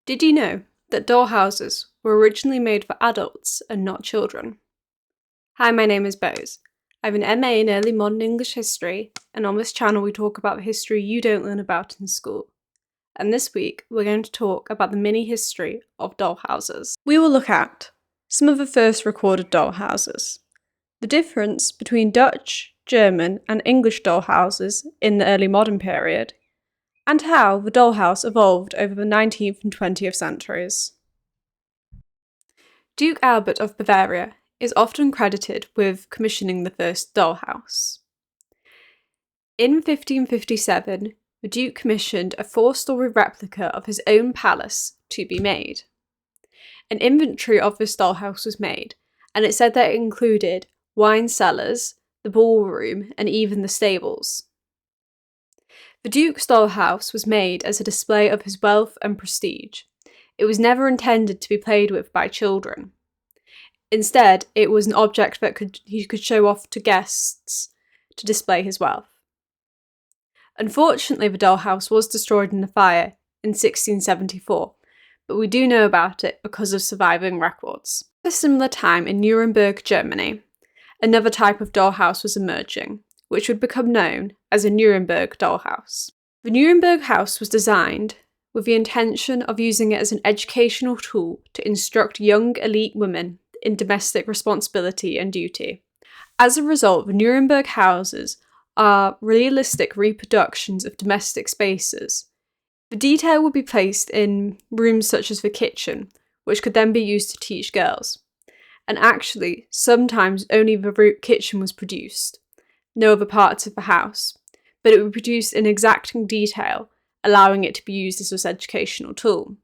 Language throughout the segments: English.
Did you know that dollhouses were originally made for adults and not children? Hi, my name is Bose. I have an MA in Early Modern English History, and on this channel we talk about the history you don't learn about in school. And this week we're going to talk about the mini-history of dollhouses. We will look at some of the first recorded dollhouses, the difference between Dutch, German and English dollhouses in the early modern period, and how the dollhouse evolved over the 19th and 20th centuries. Duke Albert of Bavaria is often credited with commissioning the first dollhouse. In 1557, the Duke commissioned a 4-storey replica of his own palace to be made. An inventory of this dollhouse was made, and it said that it included wine cellars, the ballroom, and even the stables. The Duke's dollhouse was made as a display of his wealth and prestige. It was never intended to be played with by children. Instead, it was an object that he could show off to guests to display his wealth. Unfortunately, the dollhouse was destroyed in a fire in 1674, but we do know about it because of surviving records. At a similar time in Nuremberg, Germany, another type of dollhouse was emerging, which would become known as a Nuremberg dollhouse. The Nuremberg house was designed with the intention of using it as an educational tool to instruct young elite women in domestic responsibility and duty. As a result, the Nuremberg houses are realistic reproductions of domestic spaces. The detail would be placed in rooms such as the kitchen, which could then be used to teach girls. And actually, sometimes only the kitchen was produced, no other parts of the house, but it would be produced in exacting detail, allowing it to be used as an educational tool.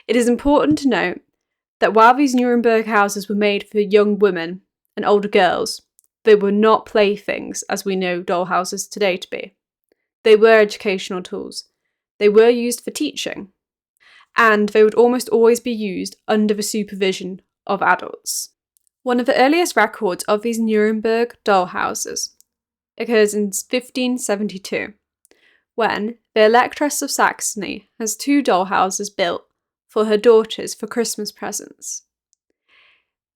It is important to note that while these Nuremberg houses were made for young women and older girls, they were not playthings as we know dollhouses today to be. They were educational tools. They were used for teaching, and they would almost always be used under the supervision of adults. One of the earliest records of these Nuremberg dollhouses occurs in 1572, when the Electress of Saxony has 2 dollhouses built for her daughters for Christmas presents.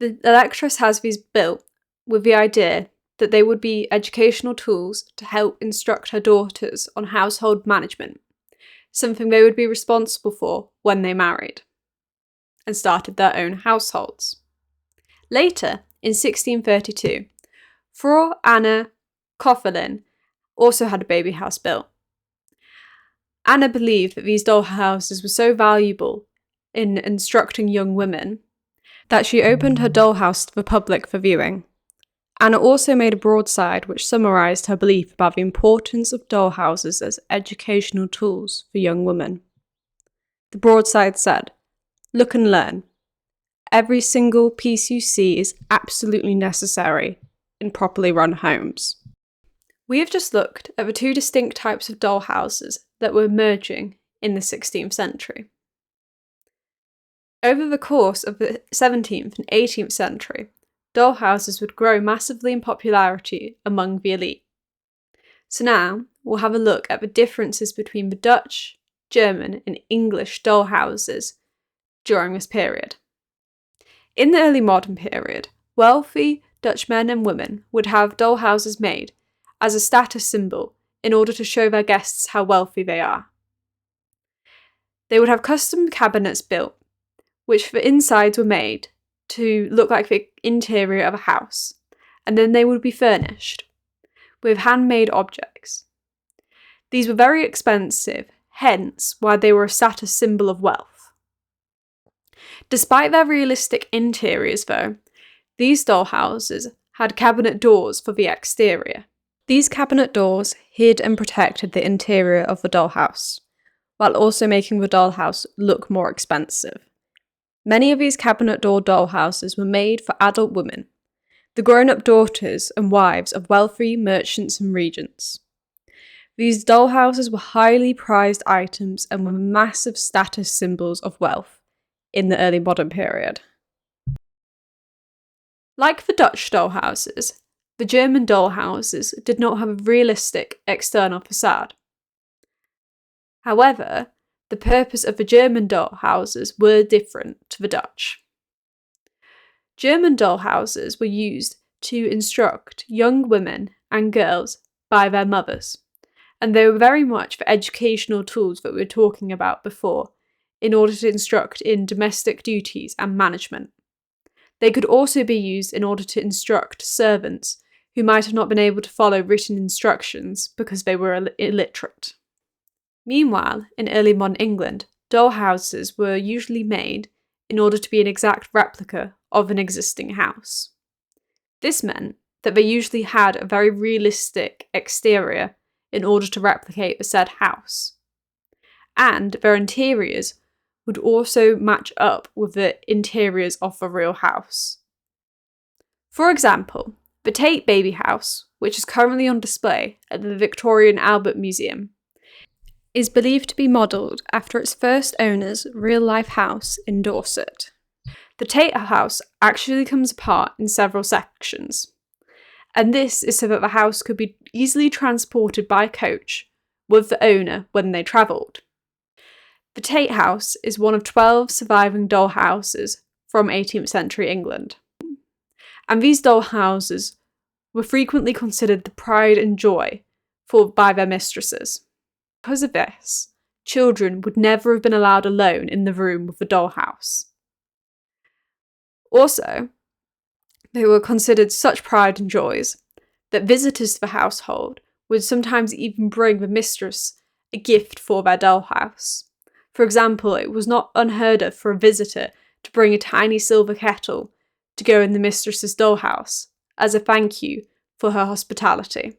The Electress has these built with the idea that they would be educational tools to help instruct her daughters on household management, something they would be responsible for when they married and started their own households. Later, in 1632, Frau Anna Koffelin also had a baby house built. Anna believed that these dollhouses were so valuable in instructing young women that she opened her dollhouse to the public for viewing. Anna also made a broadside which summarised her belief about the importance of dollhouses as educational tools for young women. The broadside said, "Look and learn. Every single piece you see is absolutely necessary in properly run homes." We have just looked at the 2 distinct types of dollhouses that were emerging in the 16th century. Over the course of the 17th and 18th century, dollhouses would grow massively in popularity among the elite. So now we'll have a look at the differences between the Dutch, German and English dollhouses during this period. In the early modern period, wealthy Dutch men and women would have dollhouses made as a status symbol in order to show their guests how wealthy they are. They would have custom cabinets built, which the insides were made to look like the interior of a house, and then they would be furnished with handmade objects. These were very expensive, hence why they were a status symbol of wealth. Despite their realistic interiors though, these dollhouses had cabinet doors for the exterior. These cabinet doors hid and protected the interior of the dollhouse, while also making the dollhouse look more expensive. Many of these cabinet door dollhouses were made for adult women, the grown-up daughters and wives of wealthy merchants and regents. These dollhouses were highly prized items and were massive status symbols of wealth in the early modern period. Like the Dutch dollhouses, the German dollhouses did not have a realistic external facade. However, the purpose of the German dollhouses were different to the Dutch. German dollhouses were used to instruct young women and girls by their mothers, and they were very much the educational tools that we were talking about before, in order to instruct in domestic duties and management. They could also be used in order to instruct servants who might have not been able to follow written instructions because they were illiterate. Meanwhile, in early modern England, dollhouses were usually made in order to be an exact replica of an existing house. This meant that they usually had a very realistic exterior in order to replicate the said house, and their interiors would also match up with the interiors of the real house. For example, the Tate baby house, which is currently on display at the Victorian Albert Museum, is believed to be modelled after its first owner's real-life house in Dorset. The Tate house actually comes apart in several sections, and this is so that the house could be easily transported by coach with the owner when they travelled. The Tate house is one of 12 surviving dollhouses from 18th century England, and these dollhouses were frequently considered the pride and joy by their mistresses. Because of this, children would never have been allowed alone in the room with the dollhouse. Also, they were considered such pride and joys that visitors to the household would sometimes even bring the mistress a gift for their dollhouse. For example, it was not unheard of for a visitor to bring a tiny silver kettle to go in the mistress's dollhouse as a thank you for her hospitality.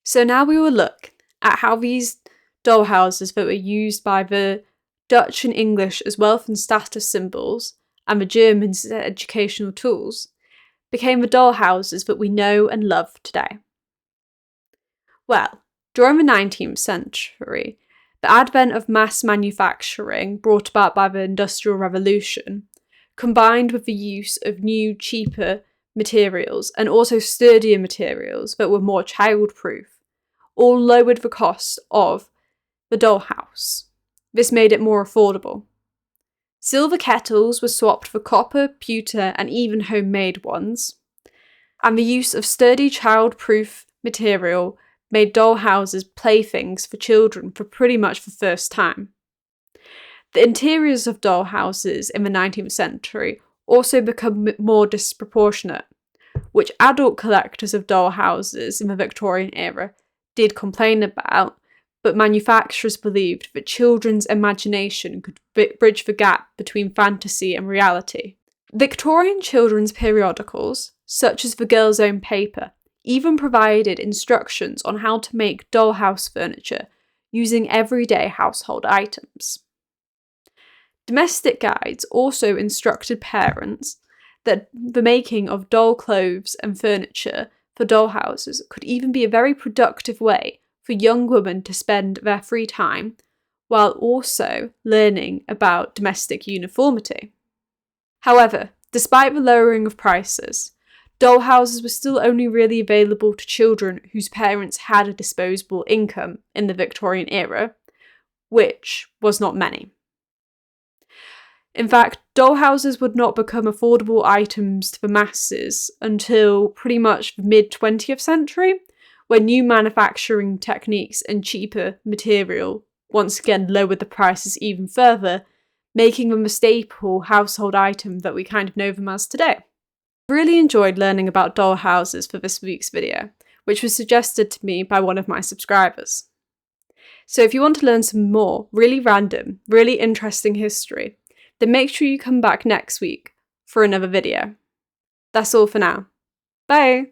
So now we will look at how these dollhouses that were used by the Dutch and English as wealth and status symbols, and the Germans as educational tools, became the dollhouses that we know and love today. Well, during the 19th century, the advent of mass manufacturing brought about by the Industrial Revolution, combined with the use of new, cheaper materials and also sturdier materials that were more child-proof, all lowered the cost of the dollhouse. This made it more affordable. Silver kettles were swapped for copper, pewter, and even homemade ones, and the use of sturdy child-proof material made dollhouses playthings for children for pretty much the first time. The interiors of dollhouses in the 19th century also become more disproportionate, which adult collectors of dollhouses in the Victorian era did complain about, but manufacturers believed that children's imagination could bridge the gap between fantasy and reality. Victorian children's periodicals, such as the Girl's Own Paper, even provided instructions on how to make dollhouse furniture using everyday household items. Domestic guides also instructed parents that the making of doll clothes and furniture for dollhouses could even be a very productive way for young women to spend their free time while also learning about domestic uniformity. However, despite the lowering of prices, dollhouses were still only really available to children whose parents had a disposable income in the Victorian era, which was not many. In fact, dollhouses would not become affordable items to the masses until pretty much the mid-20th century, when new manufacturing techniques and cheaper material once again lowered the prices even further, making them a staple household item that we kind of know them as today. I really enjoyed learning about dollhouses for this week's video, which was suggested to me by one of my subscribers. So if you want to learn some more really random, really interesting history, then make sure you come back next week for another video. That's all for now. Bye!